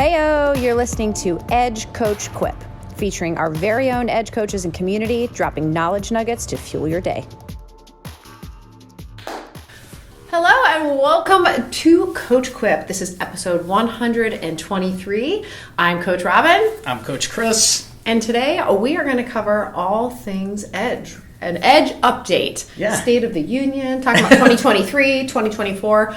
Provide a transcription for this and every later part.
Heyo, you're listening to Edge Coach Quip, featuring our very own Edge coaches and community, dropping knowledge nuggets to fuel your day. Hello and welcome to Coach Quip. This is episode 123. I'm Coach Robin. I'm Coach Chris. And today we are going to cover all things Edge. An Edge update. Yeah. State of the Union, talking about 2023, 2024.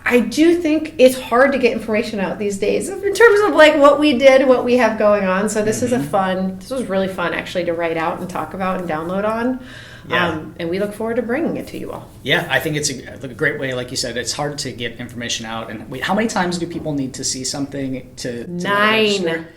I do think it's hard to get information out these days in terms of like what we did, what we have going on. So this is this was really fun actually to write out and talk about and download on. Yeah. And we look forward to bringing it to you all. Yeah, I think it's a great way. Like you said, it's hard to get information out. And wait, how many times do people need to see something to 9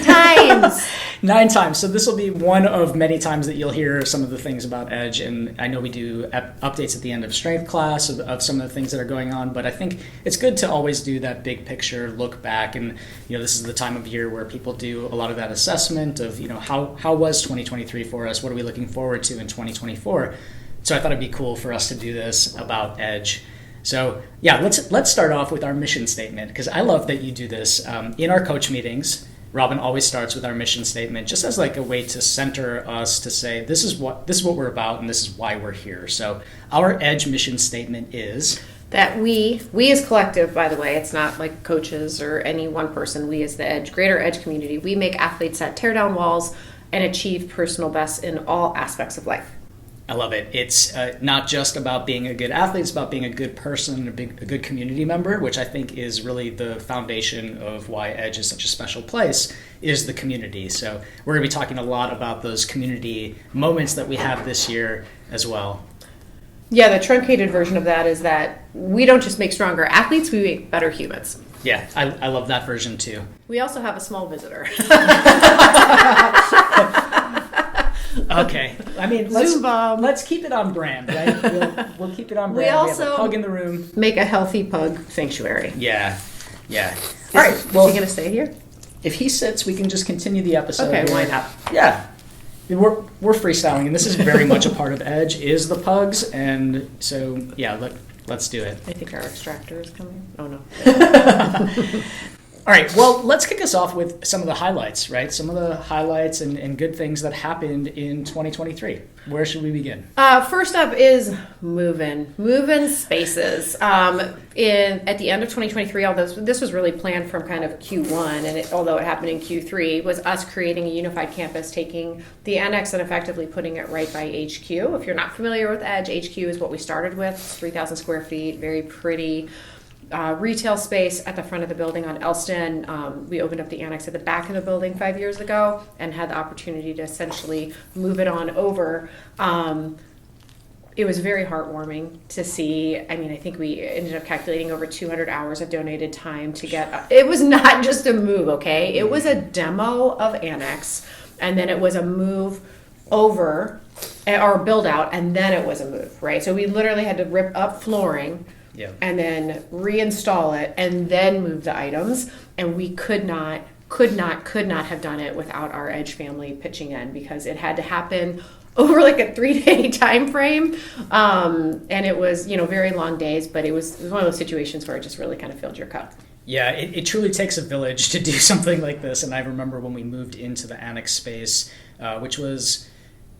times. 9 times. So this will be one of many times that you'll hear some of the things about Edge. And I know we do updates at the end of strength class of some of the things that are going on. But I think it's good to always do that big picture, look back. And, this is the time of year where people do a lot of that assessment of, how was 2023 for us? What are we looking forward to in 2024? So I thought it'd be cool for us to do this about Edge. So yeah, let's start off with our mission statement, because I love that you do this in our coach meetings. Robin always starts with our mission statement, just as like a way to center us to say this is what we're about and this is why we're here. So our Edge mission statement is that we as collective, by the way, it's not like coaches or any one person. We as the greater Edge community, we make athletes that tear down walls and achieve personal best in all aspects of life. I love it. It's not just about being a good athlete, it's about being a good person, a good community member, which I think is really the foundation of why Edge is such a special place, is the community. So we're going to be talking a lot about those community moments that we have this year as well. Yeah, the truncated version of that is that we don't just make stronger athletes, we make better humans. Yeah, I love that version too. We also have a small visitor. Okay, I mean, let's keep it on brand, right? We'll keep it on brand. We also have a pug in the room. Make a healthy pug sanctuary. Yeah. All right, is he going to stay here? If he sits, we can just continue the episode. Okay, why not? Yeah. We're freestyling, and this is very much a part of Edge, is the pugs, and so, yeah, let's do it. I think our extractor is coming. Oh, no. All right, well, let's kick us off with some of the highlights, right? Some of the highlights and good things that happened in 2023. Where should we begin? First up is moving spaces. At the end of 2023, although this was really planned from kind of Q1, and although it happened in Q3, was us creating a unified campus, taking the annex and effectively putting it right by HQ. If you're not familiar with Edge, HQ is what we started with. It's 3,000 square feet, very pretty. Retail space at the front of the building on Elston. We opened up the annex at the back of the building 5 years ago and had the opportunity to essentially move it on over. It was very heartwarming to see. I mean, I think we ended up calculating over 200 hours of donated time to get. It was not just a move, okay? It was a demo of annex, and then it was a move over or build out, and then it was a move, right? So we literally had to rip up flooring. Yeah. And then reinstall it and then move the items. And we could not have done it without our Edge family pitching in, because it had to happen over like a 3-day time frame. And it was, very long days, but it was one of those situations where it just really kind of filled your cup. Yeah, it truly takes a village to do something like this. And I remember when we moved into the annex space, which was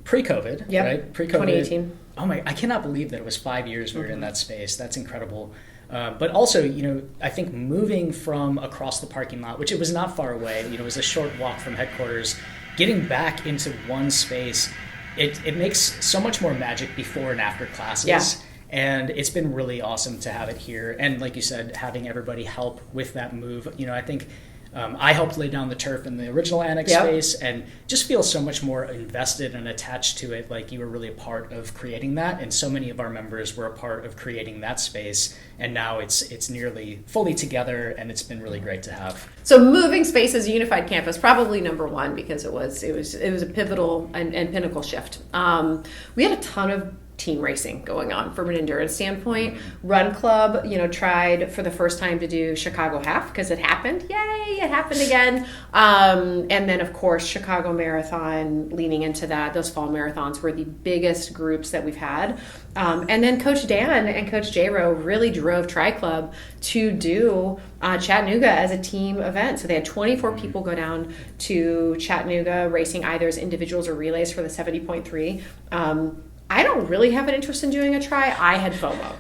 pre-COVID, yep. Right? Pre-COVID. 2018. Oh my, I cannot believe that it was 5 years we were in that space. That's incredible. But also, I think moving from across the parking lot, which it was not far away, it was a short walk from headquarters, getting back into one space, it makes so much more magic before and after classes. Yeah. And it's been really awesome to have it here. And like you said, having everybody help with that move, I think I helped lay down the turf in the original annex space and just feel so much more invested and attached to it, like you were really a part of creating that. And so many of our members were a part of creating that space. And now it's nearly fully together, and it's been really great to have. So moving space as a unified campus, probably number one, because it was a pivotal and pinnacle shift. We had a ton of team racing going on from an endurance standpoint. Run Club, tried for the first time to do Chicago Half because it happened. Yay, it happened again. And then, of course, Chicago Marathon leaning into that. Those fall marathons were the biggest groups that we've had. And then Coach Dan and Coach J-Ro really drove Tri Club to do Chattanooga as a team event. So they had 24 people go down to Chattanooga racing either as individuals or relays for the 70.3. I don't really have an interest in doing a tri. I had FOMO.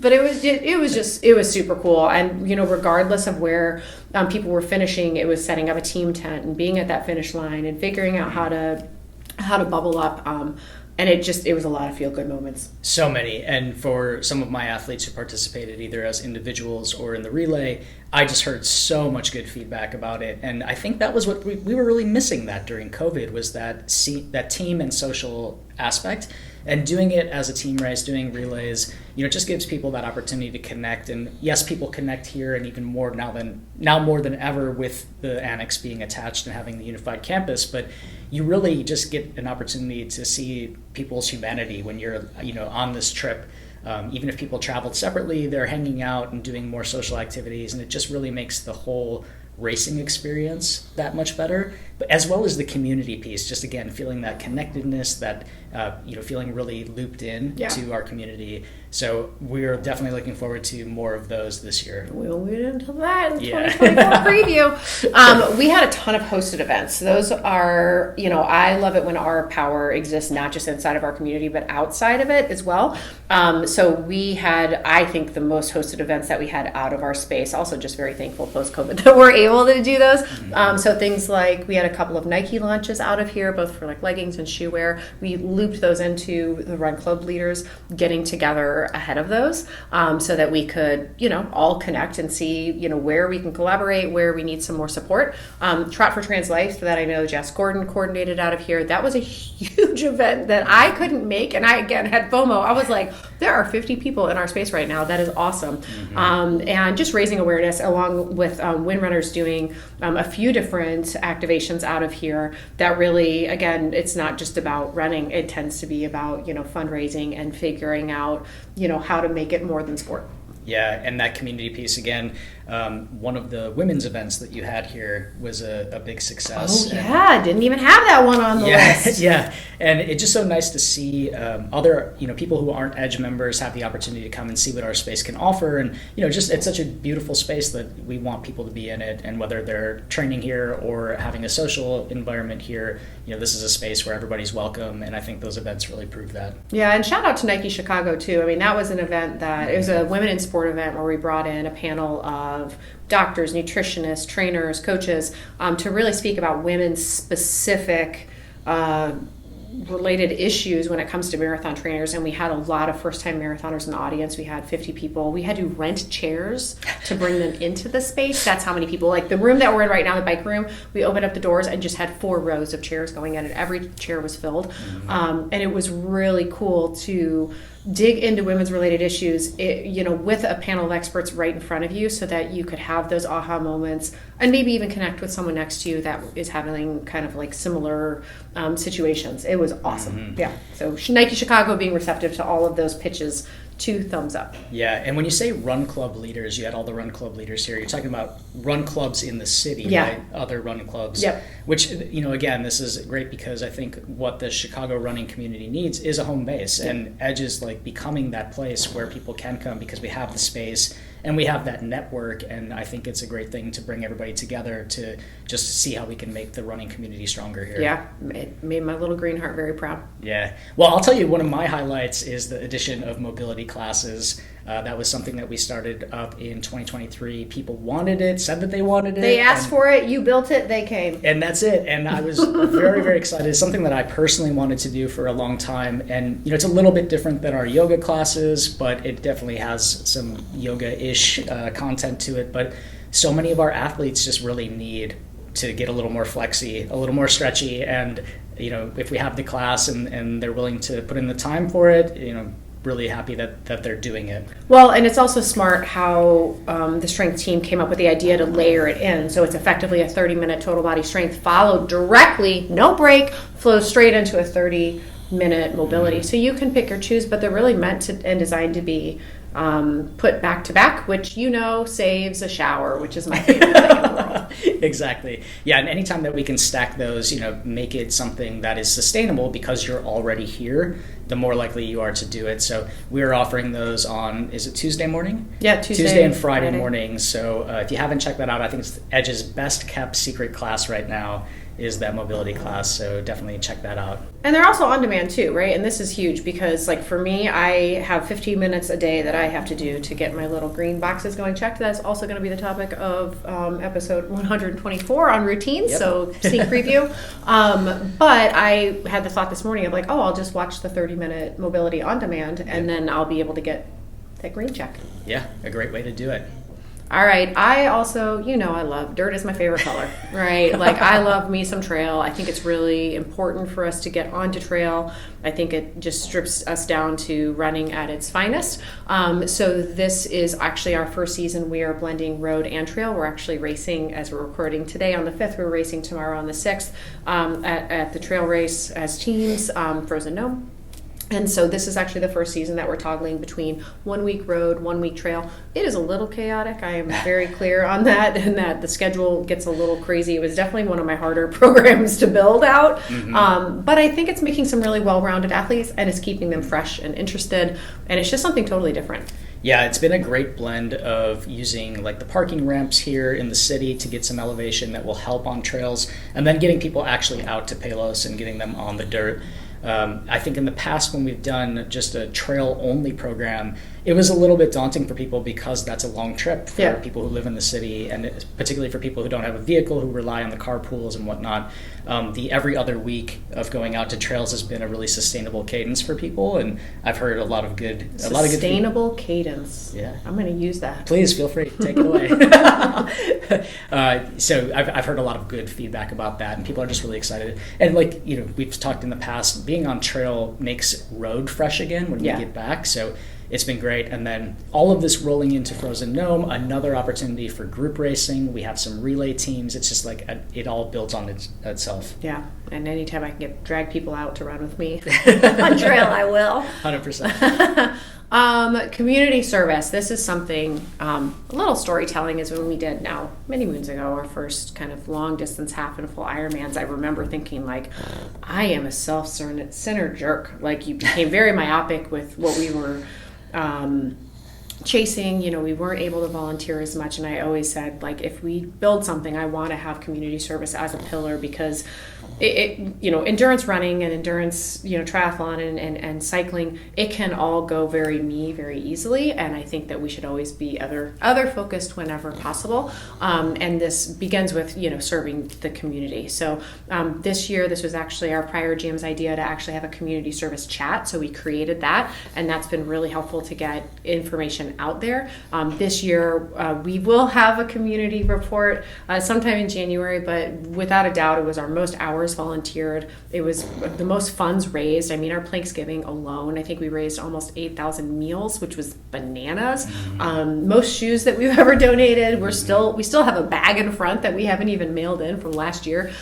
But it was super cool. And, regardless of where people were finishing, it was setting up a team tent and being at that finish line and figuring out how to bubble up. And it was a lot of feel-good moments. So many. And for some of my athletes who participated either as individuals or in the relay, I just heard so much good feedback about it. And I think that was what we were really missing that during COVID, was that team and social aspect. And doing it as a team race, doing relays, just gives people that opportunity to connect. And yes, people connect here, and even more now more than ever with the annex being attached and having the unified campus. But you really just get an opportunity to see people's humanity when you're on this trip. Even if people traveled separately, they're hanging out and doing more social activities, and it just really makes the whole racing experience that much better, but as well as the community piece, just again feeling that connectedness, that feeling really looped in to our community. So we're definitely looking forward to more of those this year. We'll get into that in 2024 preview. We had a ton of hosted events. Those are, I love it when our power exists not just inside of our community but outside of it as well. So we had, I think, the most hosted events that we had out of our space. Also just very thankful post-COVID that we're able to do those. So things like we had a couple of Nike launches out of here, both for like leggings and shoe wear. We looped those into the Run Club leaders getting together ahead of those, so that we could, all connect and see, where we can collaborate, where we need some more support. Trot for Trans Life, that I know Jess Gordon coordinated out of here. That was a huge event that I couldn't make, and I again had FOMO. I was like, there are 50 people in our space right now. That is awesome. And just raising awareness along with Windrunners doing a few different activations out of here that really, again, it's not just about running. It tends to be about, fundraising and figuring out, how to make it more than sport. Yeah, and that community piece again. One of the women's events that you had here was a big success. Oh yeah, didn't even have that one on the list. Yeah, and it's just so nice to see other people who aren't Edge members have the opportunity to come and see what our space can offer, and just it's such a beautiful space that we want people to be in it, and whether they're training here or having a social environment here, this is a space where everybody's welcome, and I think those events really prove that. Yeah, and shout out to Nike Chicago too. I mean, that was an event that it was a women in sport event where we brought in a panel of doctors, nutritionists, trainers, coaches, to really speak about women's specific related issues when it comes to marathon trainers. And we had a lot of first-time marathoners in the audience. We had 50 people. We had to rent chairs to bring them into the space. That's how many people. Like the room that we're in right now, the bike room, we opened up the doors and just had 4 rows of chairs going in, and every chair was filled. And it was really cool to dig into women's related issues, with a panel of experts right in front of you, so that you could have those aha moments and maybe even connect with someone next to you that is having kind of like similar situations. It was awesome. Yeah. So Nike Chicago being receptive to all of those pitches, 2 thumbs up. Yeah, and when you say Run Club leaders, you had all the Run Club leaders here. You're talking about run clubs in the city, right? Other run clubs. Yep. Which, again, this is great because I think what the Chicago running community needs is a home base. Yep. And Edge is like becoming that place where people can come because we have the space and we have that network. And I think it's a great thing to bring everybody together to just see how we can make the running community stronger here. Yeah, it made my little green heart very proud. Yeah. Well, I'll tell you, one of my highlights is the addition of mobility classes. That was something that we started up in 2023. People wanted it, said that they wanted it. They asked for it, you built it, they came. And that's it. And I was very, very excited. It's something that I personally wanted to do for a long time. And, it's a little bit different than our yoga classes, but it definitely has some yoga-ish content to it. But so many of our athletes just really need to get a little more flexy, a little more stretchy. And, if we have the class and they're willing to put in the time for it, really happy that they're doing it. Well, and it's also smart how the strength team came up with the idea to layer it in. So it's effectively a 30-minute total body strength followed directly, no break, flows straight into a 30 minute mobility. So you can pick or choose, but they're really meant to and designed to be put back to back, which saves a shower, which is my favorite thing in the world. Exactly. Yeah, and anytime that we can stack those, make it something that is sustainable because you're already here, the more likely you are to do it. So we're offering those on, is it Tuesday morning? Yeah, Tuesday and Friday mornings. So if you haven't checked that out, I think it's Edge's best kept secret class right now is that mobility class. So definitely check that out. And they're also on demand too, right? And this is huge because like for me, I have 15 minutes a day that I have to do to get my little green boxes going checked. That's also going to be the topic of episode 124 on routines. Yep. So sneak preview. But I had the thought this morning of like, I'll just watch the 30-minute mobility on demand and then I'll be able to get that green check. Yeah, a great way to do it. All right. I also, I love dirt is my favorite color, right? Like I love me some trail. I think it's really important for us to get onto trail. I think it just strips us down to running at its finest. So this is actually our first season. We are blending road and trail. We're actually racing as we're recording today on the 5th. We're racing tomorrow on the 6th at the trail race as teams, Frozen Gnome. And so this is actually the first season that we're toggling between 1 week road, 1 week trail. It is a little chaotic. I am very clear on that, and that the schedule gets a little crazy. It was definitely one of my harder programs to build out. Mm-hmm. But I think it's making some really well-rounded athletes, and it's keeping them fresh and interested. And it's just something totally different. Yeah, it's been a great blend of using like the parking ramps here in the city to get some elevation that will help on trails, and then getting people actually out to Palos and getting them on the dirt. I think in the past when we've done just a trail-only program, it was a little bit daunting for people because that's a long trip for people who live in the city, and particularly for people who don't have a vehicle, who rely on the carpools and whatnot. The every other week of going out to trails has been a really sustainable cadence for people, and I've heard a lot of good sustainable cadence. Yeah, I'm going to use that. Please feel free, take it away. So I've heard a lot of good feedback about that, and people are just really excited. And we've talked in the past, being on trail makes road fresh again when we get back. So it's been great. And then all of this rolling into Frozen Gnome, another opportunity for group racing. We have some relay teams. It's just like it all builds on itself. Yeah. And anytime I can drag people out to run with me on trail, I will. 100%. Community service. This is something, a little storytelling is when we did now many moons ago, our first kind of long distance half and full Ironmans. I remember thinking like, I am a self-centered jerk. Like you became very myopic with what we were, chasing. We weren't able to volunteer as much. And I always said, like, if we build something, I want to have community service as a pillar because endurance running and endurance, triathlon and cycling, it can all go very easily. And I think that we should always be other focused whenever possible. And this begins with, serving the community. So this year, this was actually our prior GM's idea to actually have a community service chat. So we created that, and that's been really helpful to get information out there. This year, we will have a community report sometime in January, but without a doubt, it was our most hours volunteered. It was the most funds raised. I mean, our Thanksgiving alone, I think we raised almost 8,000 meals, which was bananas. Mm-hmm. Most shoes that we've ever donated. We still have a bag in front that we haven't even mailed in from last year.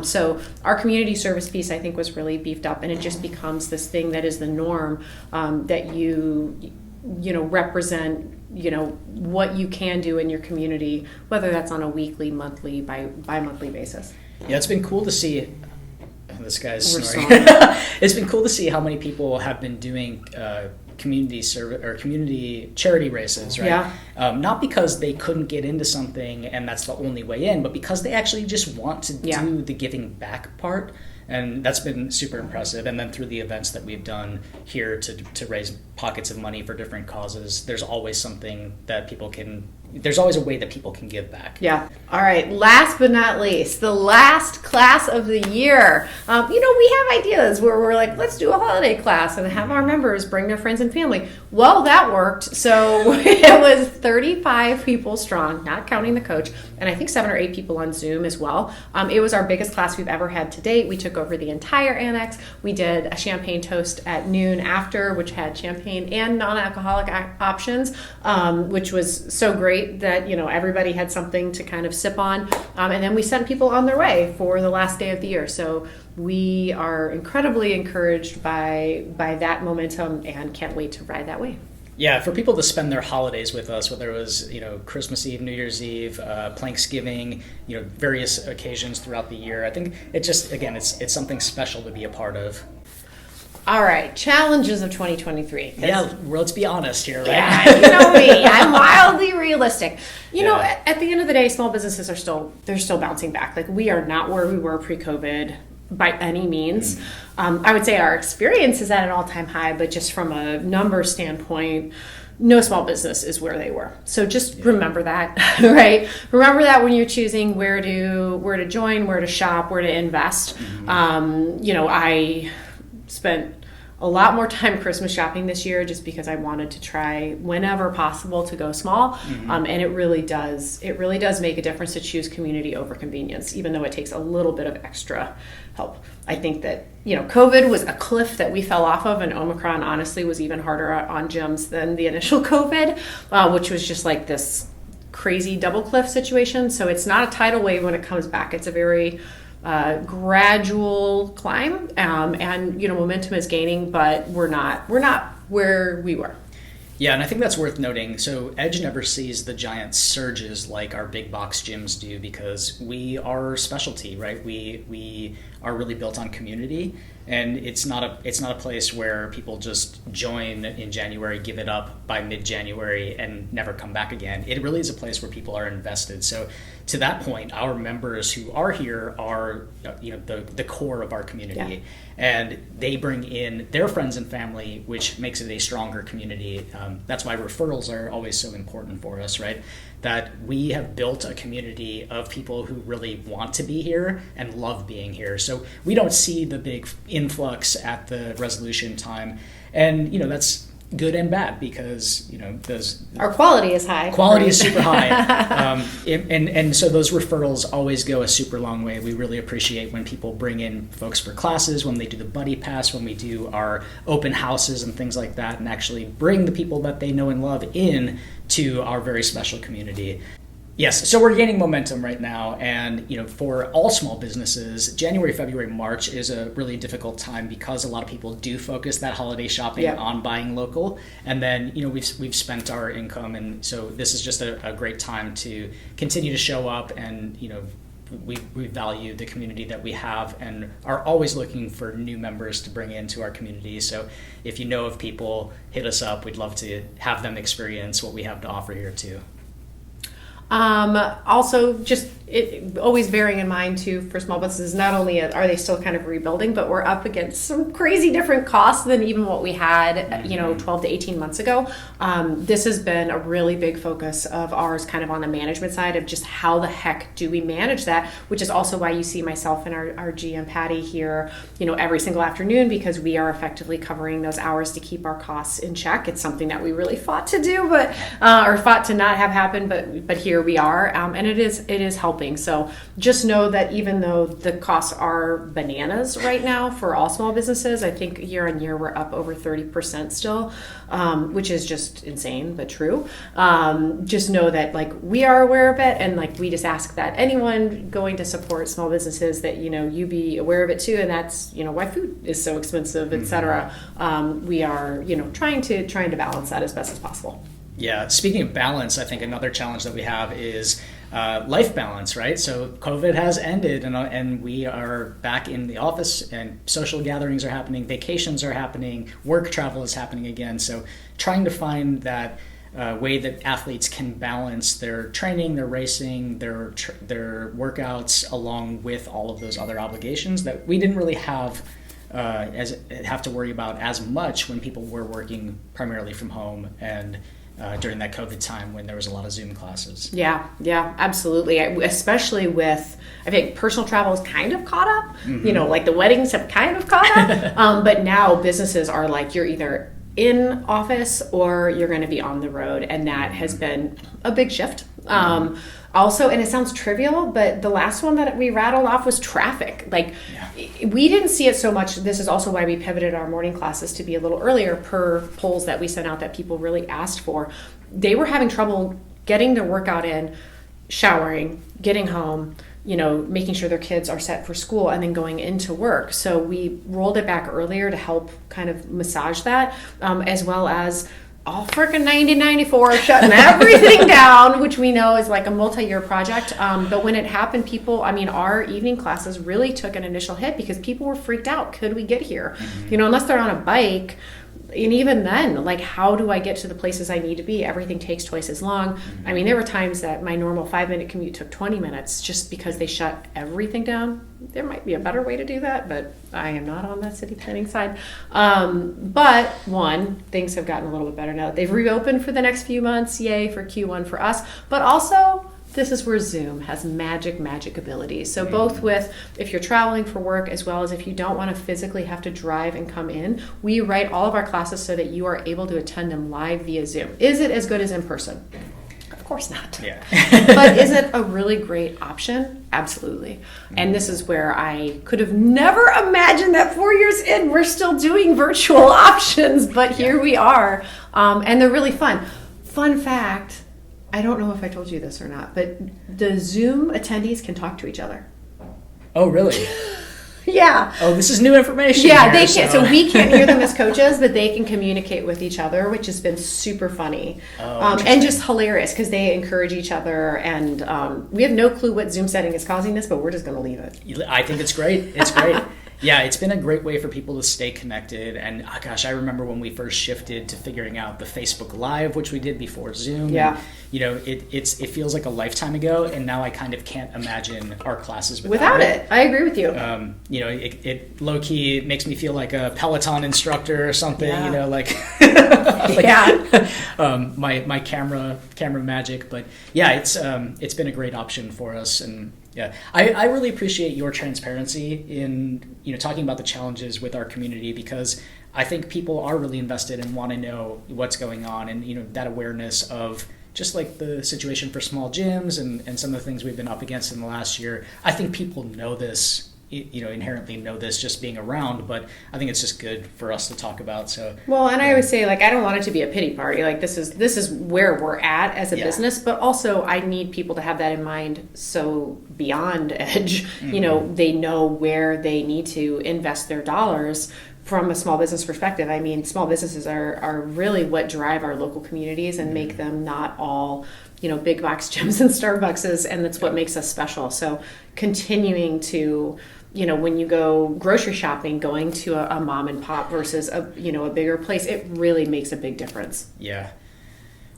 So our community service piece, I think, was really beefed up, and it just becomes this thing that is the norm, that you represent what you can do in your community, whether that's on a weekly, monthly, bi-monthly basis. Yeah, it's been cool to see. This guy's snoring. It's been cool to see how many people have been doing community service or community charity races, right? Yeah. Not because they couldn't get into something and that's the only way in, but because they actually just want to do the giving back part. And that's been super impressive. And then through the events that we've done here to raise pockets of money for different causes, there's always something that there's always a way that people can give back. Yeah. All right. Last but not least, the last class of the year. We have ideas where we're like, let's do a holiday class and have our members bring their friends and family. Well, that worked. So it was 35 people strong, not counting the coach, and I think 7 or 8 people on Zoom as well. It was our biggest class we've ever had to date. We took over the entire annex. We did a champagne toast at noon after, which had champagne and non-alcoholic options, which was so great. great that, everybody had something to kind of sip on. And then we sent people on their way for the last day of the year. So we are incredibly encouraged by that momentum and can't wait to ride that wave. Yeah, for people to spend their holidays with us, whether it was, Christmas Eve, New Year's Eve, Thanksgiving, various occasions throughout the year, I think it just, again, it's something special to be a part of. All right, challenges of 2023. Yeah, well, let's be honest here, right? Yeah, you know me, I'm wildly realistic. At the end of the day, small businesses they're still bouncing back. Like, we are not where we were pre-COVID by any means. I would say our experience is at an all-time high, but just from a number standpoint, no small business is where they were. So just remember that, right? Remember that when you're choosing where to join, where to shop, where to invest. I spent a lot more time Christmas shopping this year just because I wanted to try whenever possible to go small. And it really does make a difference to choose community over convenience, even though it takes a little bit of extra help. I think that, COVID was a cliff that we fell off of, and Omicron honestly was even harder on gyms than the initial COVID, which was just like this crazy double cliff situation. So it's not a tidal wave when it comes back. It's a very gradual climb, and momentum is gaining, but we're not where we were. Yeah, and I think that's worth noting. So Edge never sees the giant surges like our big box gyms do because we are specialty, right? We are really built on community, and it's not a place where people just join in January, give it up by mid-January, and never come back again. It really is a place where people are invested. So to that point, our members who are here are the core of our community, and they bring in their friends and family, which makes it a stronger community. That's why referrals are always so important for us, right? That we have built a community of people who really want to be here and love being here. So we don't see the big influx at the resolution time, and that's good and bad because our quality is high. Quality is super high, and so those referrals always go a super long way. We really appreciate when people bring in folks for classes, when they do the buddy pass, when we do our open houses and things like that, and actually bring the people that they know and love in to our very special community. Yes, so we're gaining momentum right now, and for all small businesses, January, February, March is a really difficult time because a lot of people do focus that holiday shopping on buying local, and then we've spent our income, and so this is just a great time to continue to show up, and we value the community that we have and are always looking for new members to bring into our community. So if you know of people, hit us up. We'd love to have them experience what we have to offer here too. Also, just always bearing in mind too, for small businesses, not only are they still kind of rebuilding, but we're up against some crazy different costs than even what we had, 12 to 18 months ago. This has been a really big focus of ours, kind of on the management side of just how the heck do we manage that, which is also why you see myself and our GM Patty here, every single afternoon, because we are effectively covering those hours to keep our costs in check. It's something that we really fought to do, but or fought to not have happen, but here we are, and it is helping. So just know that even though the costs are bananas right now for all small businesses, I think year on year we're up over 30% still, which is just insane but true. Just know that we are aware of it, and we just ask that anyone going to support small businesses that you be aware of it too, and that's why food is so expensive, etc. We are trying to balance that as best as possible. Yeah, speaking of balance, I think another challenge that we have is life balance, right? So COVID has ended, and we are back in the office, and social gatherings are happening, vacations are happening, work travel is happening again. So trying to find that way that athletes can balance their training, their racing, their workouts, along with all of those other obligations that we didn't really have to worry about as much when people were working primarily from home and during that COVID time when there was a lot of Zoom classes. Yeah, absolutely. Especially with, I think personal travel is kind of caught up. The weddings have kind of caught up. But now businesses are you're either in office or you're going to be on the road, and that has been a big shift. Also, and it sounds trivial, but the last one that we rattled off was traffic. We didn't see it so much. This is also why we pivoted our morning classes to be a little earlier per polls that we sent out that people really asked for. They were having trouble getting their workout in, showering, getting home, making sure their kids are set for school, and then going into work. So we rolled it back earlier to help kind of massage that, as well as all freaking 1994 shutting everything down, which we know is like a multi-year project. But when it happened, our evening classes really took an initial hit because people were freaked out. Could we get here? Unless they're on a bike. And even then, like, how do I get to the places I need to be? Everything takes twice as long. There were times that my normal 5-minute commute took 20 minutes just because they shut everything down. There might be a better way to do that, but I am not on that city planning side. But one, things have gotten a little bit better now that they've reopened for the next few months. Yay for Q1 for us. But also, this is where Zoom has magic abilities. So both with, if you're traveling for work, as well as if you don't want to physically have to drive and come in, we write all of our classes so that you are able to attend them live via Zoom. Is it as good as in person? Of course not. Yeah. But is it a really great option? Absolutely. And this is where I could have never imagined that 4 years in, we're still doing virtual options, but here we are. And they're really fun. Fun fact, I don't know if I told you this or not, but the Zoom attendees can talk to each other. Oh, really? Yeah. Oh, this is new information. Yeah, they can. So we can't hear them as coaches, but they can communicate with each other, which has been super funny. And just hilarious because they encourage each other. And we have no clue what Zoom setting is causing this, but we're just going to leave it. I think it's great. It's great. Yeah, it's been a great way for people to stay connected. And I remember when we first shifted to figuring out the Facebook Live, which we did before Zoom. Yeah. And, it feels like a lifetime ago, and now I kind of can't imagine our classes without it. I agree with you. It low key makes me feel like a Peloton instructor or something. Yeah. My camera magic. But yeah, it's been a great option for us. And yeah, I really appreciate your transparency in talking about the challenges with our community, because I think people are really invested and want to know what's going on, and that awareness of just like the situation for small gyms and some of the things we've been up against in the last year. I think people know this, inherently know this just being around, but I think it's just good for us to talk about. So I always say, like, I don't want it to be a pity party. Like, this is where we're at as a business, but also I need people to have that in mind. So beyond Edge, they know where they need to invest their dollars. From a small business perspective, small businesses are really what drive our local communities and make them not all, big box gyms and Starbuckses, and that's what makes us special. So continuing to, when you go grocery shopping, going to a mom and pop versus a bigger place, it really makes a big difference. Yeah.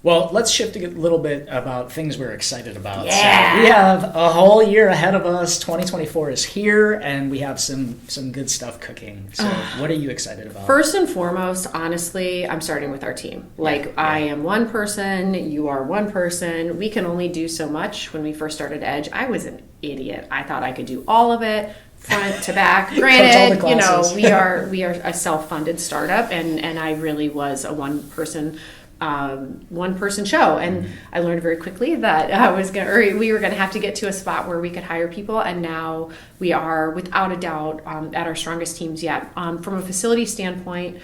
Well, let's shift a little bit about things we're excited about. Yeah. So we have a whole year ahead of us. 2024 is here, and we have some good stuff cooking. So what are you excited about? First and foremost, honestly, I'm starting with our team. I am one person, you are one person. We can only do so much. When we first started Edge, I was an idiot. I thought I could do all of it, front to back. Granted, we are a self-funded startup, and I really was a one person show, and I learned very quickly that we were going to have to get to a spot where we could hire people, and now we are without a doubt at our strongest teams yet. From a facility standpoint,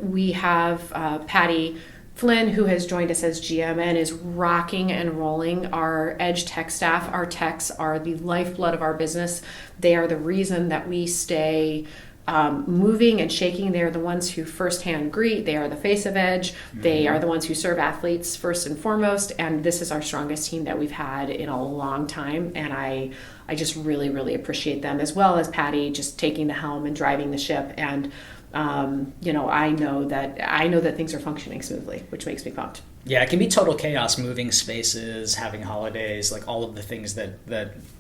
we have Patty Flynn, who has joined us as GM and is rocking and rolling our Edge tech staff. Our techs are the lifeblood of our business. They are the reason that we stay moving and shaking. They are the ones who firsthand greet. They are the face of Edge. They are the ones who serve athletes first and foremost. And this is our strongest team that we've had in a long time. And I just really, really appreciate them, as well as Patty just taking the helm and driving the ship. And I know that things are functioning smoothly, which makes me pumped. Yeah, it can be total chaos, moving spaces, having holidays, like all of the things that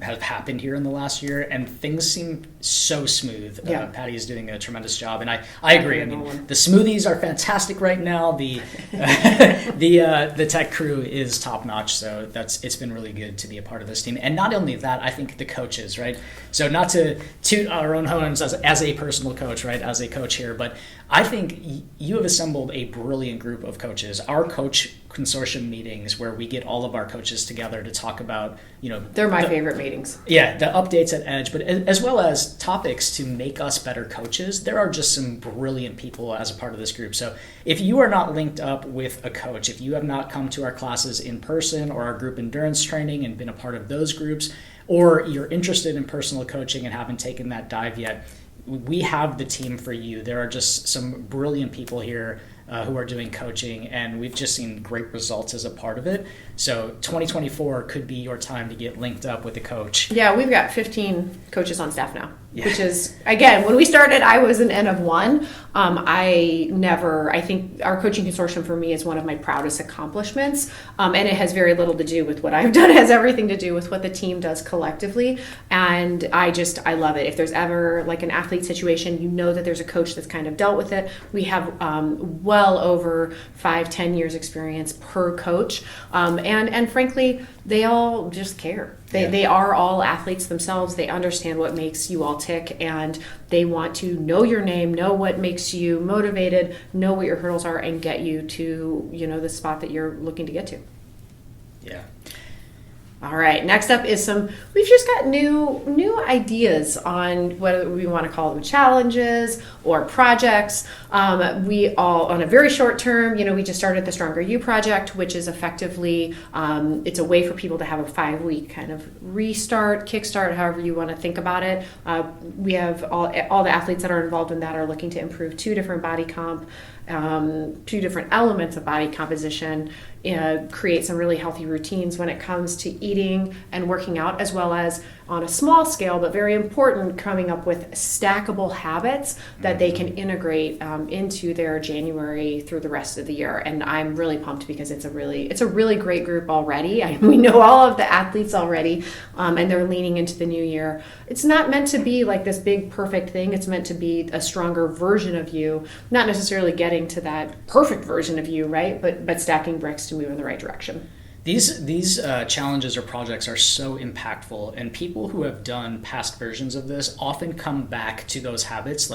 have happened here in the last year, and things seem so smooth. Yeah. Patty is doing a tremendous job, and I agree. The smoothies are fantastic right now. The the tech crew is top notch, so it's been really good to be a part of this team. And not only that, I think the coaches, right? So not to toot our own horns as a personal coach, right? As a coach here, but I think you have assembled a brilliant group of coaches. Our coach consortium meetings, where we get all of our coaches together to talk about, they're my favorite meetings. Yeah, the updates at Edge, but as well as topics to make us better coaches. There are just some brilliant people as a part of this group. So if you are not linked up with a coach, if you have not come to our classes in person or our group endurance training and been a part of those groups, or you're interested in personal coaching and haven't taken that dive yet, we have the team for you. There are just some brilliant people here who are doing coaching, and we've just seen great results as a part of it. So 2024 could be your time to get linked up with a coach. Yeah, we've got 15 coaches on staff now, which is, again, when we started, I was an N of one. I think our coaching consortium for me is one of my proudest accomplishments. And it has very little to do with what I've done. It has everything to do with what the team does collectively. And I love it. If there's ever like an athlete situation, that there's a coach that's kind of dealt with it. We have well over 5-10 years experience per coach. And frankly, they all just care. They are all athletes themselves. They understand what makes you all tick, and they want to know your name, know what makes you motivated, know what your hurdles are, and get you to, the spot that you're looking to get to. Yeah. All right, next up is we've just got new ideas on whether we want to call them challenges or projects. We all, on a very short term, we just started the Stronger You project, which is effectively, it's a way for people to have a 5-week kind of restart, kickstart, however you want to think about it. We have all the athletes that are involved in that are looking to improve 2 different body comp, 2 different elements of body composition, create some really healthy routines when it comes to eating and working out, as well as on a small scale, but very important, coming up with stackable habits that they can integrate into their January through the rest of the year. And I'm really pumped because it's a really great group already. We know all of the athletes already, and they're leaning into the new year. It's not meant to be like this big perfect thing. It's meant to be a stronger version of you, not necessarily getting to that perfect version of you, right? But stacking bricks to move in the right direction. These challenges or projects are so impactful, and people who have done past versions of this often come back to those habits.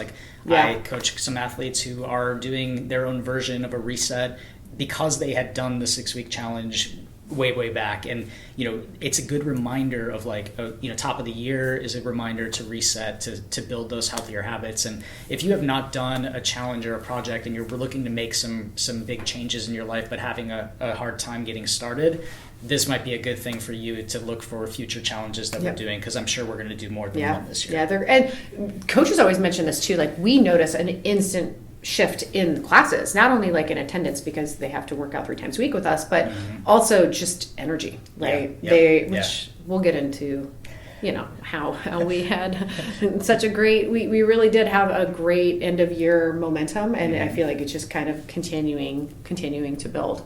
I coach some athletes who are doing their own version of a reset because they had done the 6-week challenge way back, and it's a good reminder of top of the year is a reminder to reset, to build those healthier habits. And if you have not done a challenge or a project and you're looking to make some big changes in your life but having a hard time getting started, this might be a good thing for you to look for future challenges that we're doing, because I'm sure we're going to do more than one this year. And coaches always mention this too, we notice an instant shift in classes, not only in attendance because they have to work out 3 times a week with us, but also just energy, right? Which we'll get into, how we had such a great, we really did have a great end of year momentum, and I feel like it's just kind of continuing to build.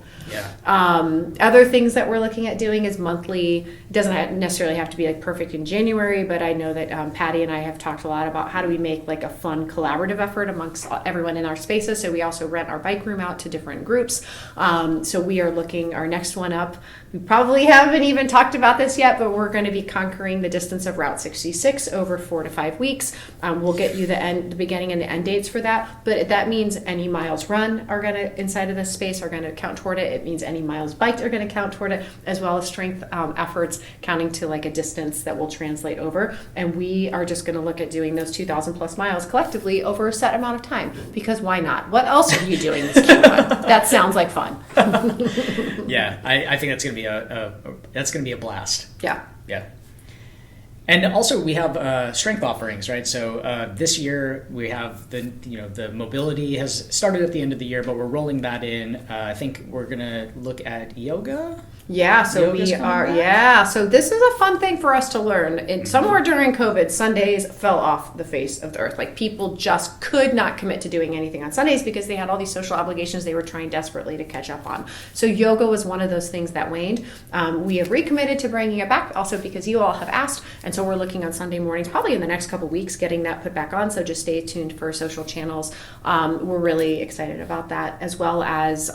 Other things that we're looking at doing is monthly. It doesn't necessarily have to be perfect in January, but I know that Patty and I have talked a lot about how do we make a fun collaborative effort amongst everyone in our spaces. So we also rent our bike room out to different groups. So we are looking our next one up. We probably haven't even talked about this yet, but we're going to be conquering the distance of Route 66 over 4 to 5 weeks. We'll get you the beginning and the end dates for that, but that means any miles run are going to, inside of this space, are going to count toward it. It means any miles biked are going to count toward it, as well as strength efforts counting to a distance that will translate over. And we are just going to look at doing those 2,000 plus miles collectively over a set amount of time, because why not? What else are you doing this Q1? That sounds like fun. I think that's going to be a blast. Yeah. And also we have strength offerings, right? So this year we have the mobility has started at the end of the year, but we're rolling that in. I think we're gonna look at yoga. Yeah, so we are. Yeah, so this is a fun thing for us to learn. And somewhere during COVID, Sundays fell off the face of the earth. People just could not commit to doing anything on Sundays because they had all these social obligations they were trying desperately to catch up on. So yoga was one of those things that waned. We have recommitted to bringing it back, also because you all have asked. And so we're looking on Sunday mornings, probably in the next couple weeks, getting that put back on. So just stay tuned for social channels. We're really excited about that, as well as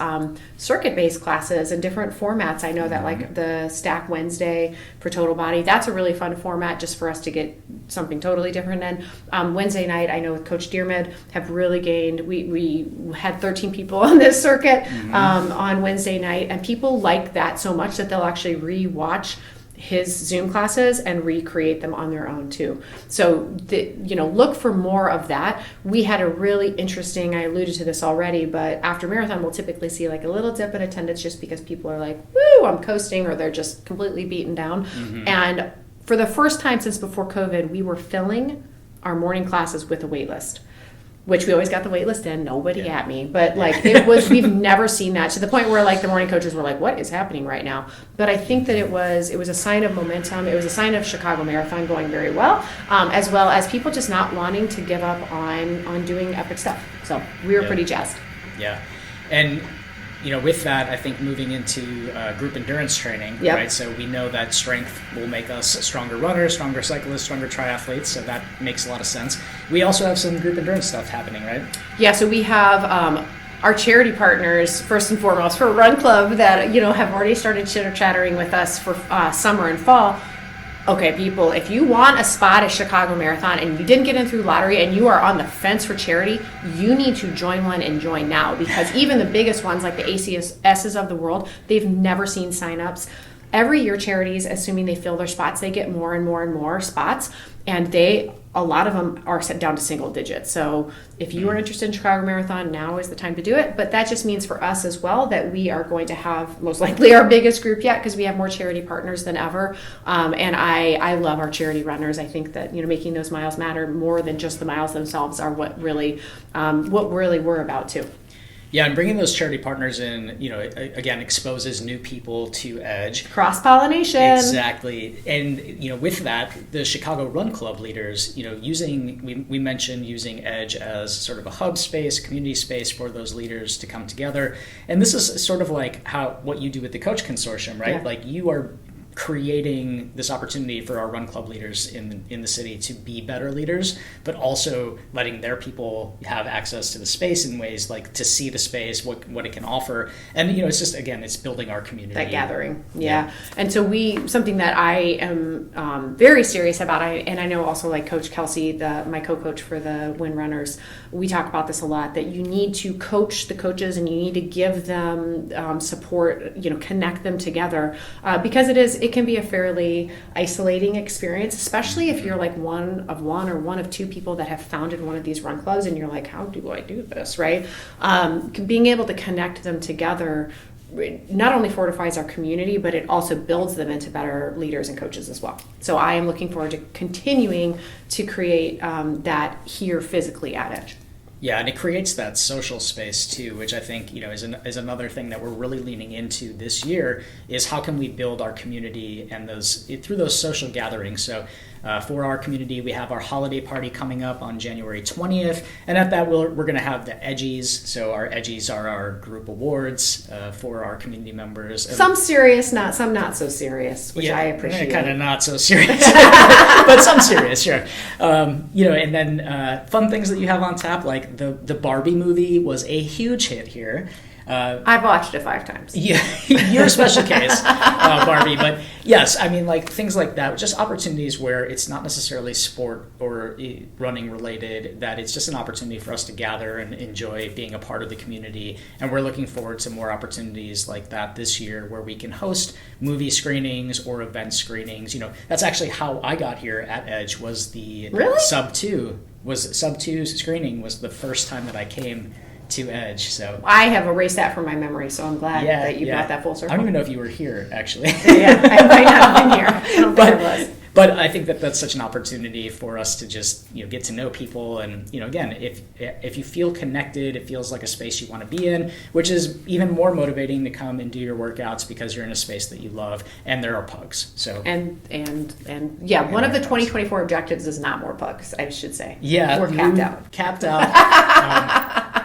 circuit-based classes and different formats. I know that like the Stack Wednesday for Total Body, that's a really fun format just for us to get something totally different. And Wednesday night, I know with Coach Dearmid have really gained, we had 13 people on this circuit on Wednesday night, and people like that so much that they'll actually re-watch his Zoom classes and recreate them on their own too. So, look for more of that. We had a really interesting, I alluded to this already, but after marathon, we'll typically see like a little dip in attendance just because people are like, woo, I'm coasting, or they're just completely beaten down. And for the first time since before COVID, we were filling our morning classes with a wait list, which we always got the wait list in, nobody at me. But like we've never seen that to the point where like the morning coaches were like, what is happening right now? But I think that it was a sign of momentum. It was a sign of Chicago Marathon going very well as people just not wanting to give up on doing epic stuff. So we were pretty jazzed. Yeah. And with that, I think moving into group endurance training, right? So we know that strength will make us stronger runners, stronger cyclists, stronger triathletes. So that makes a lot of sense. We also have some group endurance stuff happening, right? Yeah. So we have our charity partners, first and foremost, for Run Club that have already started chitter-chattering with us for summer and fall. Okay, people, if you want a spot at Chicago Marathon and you didn't get in through lottery and you are on the fence for charity, you need to join one and join now, because even the biggest ones like the ACSs of the world, they've never seen signups. Every year charities, assuming they fill their spots, they get more and more and more spots, and a lot of them are set down to single digits. So if you are interested in Chicago Marathon, now is the time to do it. But that just means for us as well that we are going to have most likely our biggest group yet, because we have more charity partners than ever. And I love our charity runners. I think that making those miles matter more than just the miles themselves are what really we're about too. Yeah, and bringing those charity partners in, again, exposes new people to Edge. Cross-pollination. Exactly. And, with that, the Chicago Run Club leaders, we mentioned using Edge as sort of a hub space, community space for those leaders to come together. And this is sort of like what you do with the Coach Consortium, right? Yeah. Like you are creating this opportunity for our Run Club leaders in the city to be better leaders, but also letting their people have access to the space in ways like to see the space, what it can offer. And, it's just, again, it's building our community. That gathering. Yeah. And so something that I am very serious about, and I know also like Coach Kelsey, my co-coach for the Win Runners, we talk about this a lot, that you need to coach the coaches and you need to give them support, connect them together, because it can be a fairly isolating experience, especially if you're like one of two people that have founded one of these run clubs and you're like, how do I do this, right? Being able to connect them together not only fortifies our community, but it also builds them into better leaders and coaches as well. So I am looking forward to continuing to create that here physically at Edge. Yeah, and it creates that social space too, which I think is another thing that we're really leaning into this year. Is how can we build our community and through those social gatherings. So for our community, we have our holiday party coming up on January 20th, and at that we're going to have the Edgies. So our Edgies are our group awards for our community members. Some serious, some not so serious, which I appreciate. Kind of not so serious, but some serious, sure. And then fun things that you have on tap, like the Barbie movie was a huge hit here. I've watched it 5 times. Yeah, you're a special case, Barbie. But yes, I mean, like things like that, just opportunities where it's not necessarily sport or running related, that it's just an opportunity for us to gather and enjoy being a part of the community. And we're looking forward to more opportunities like that this year, where we can host movie screenings or event screenings. That's actually how I got here at Edge, was the Sub 2 screening was the first time that I came to Edge. So I have erased that from my memory, so I'm glad that you brought that full circle. I don't even know if you were here, actually. Yeah, I might not have been here. I don't think I was. But I think that that's such an opportunity for us to just get to know people, and again, if you feel connected, it feels like a space you want to be in, which is even more motivating to come and do your workouts because you're in a space that you love, and there are pugs. So and one of the 2024 objectives is not more pugs, I should say. Yeah, we're capped out.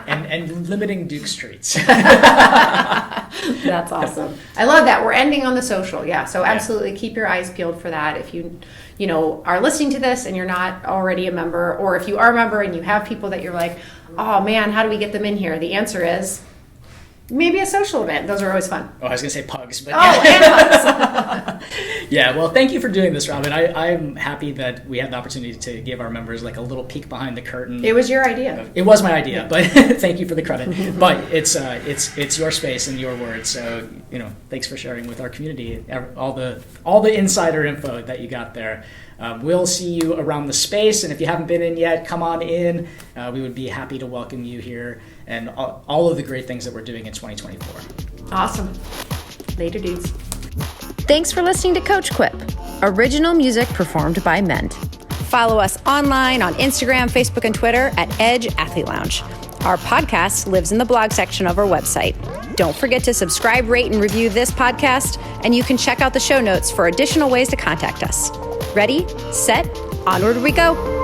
And limiting Duke Streets. That's awesome. I love that. We're ending on the social. Yeah. So absolutely keep your eyes peeled for that. If you are listening to this and you're not already a member, or if you are a member and you have people that you're like, oh man, how do we get them in here? The answer is Maybe a social event. Those are always fun. Oh, I was going to say pugs, but and pugs. yeah. Well, thank you for doing this, Robin. I'm happy that we had the opportunity to give our members like a little peek behind the curtain. It was your idea. It was my idea, but thank you for the credit. But it's your space and your words, so thanks for sharing with our community all the insider info that you got there. We'll see you around the space, and if you haven't been in yet, come on in. We would be happy to welcome you here and all of the great things that we're doing in 2024. Awesome. Later, dudes. Thanks for listening to Coach Quip, original music performed by Mend. Follow us online on Instagram, Facebook, and Twitter at Edge Athlete Lounge. Our podcast lives in the blog section of our website. Don't forget to subscribe, rate, and review this podcast, and you can check out the show notes for additional ways to contact us. Ready, set, onward we go.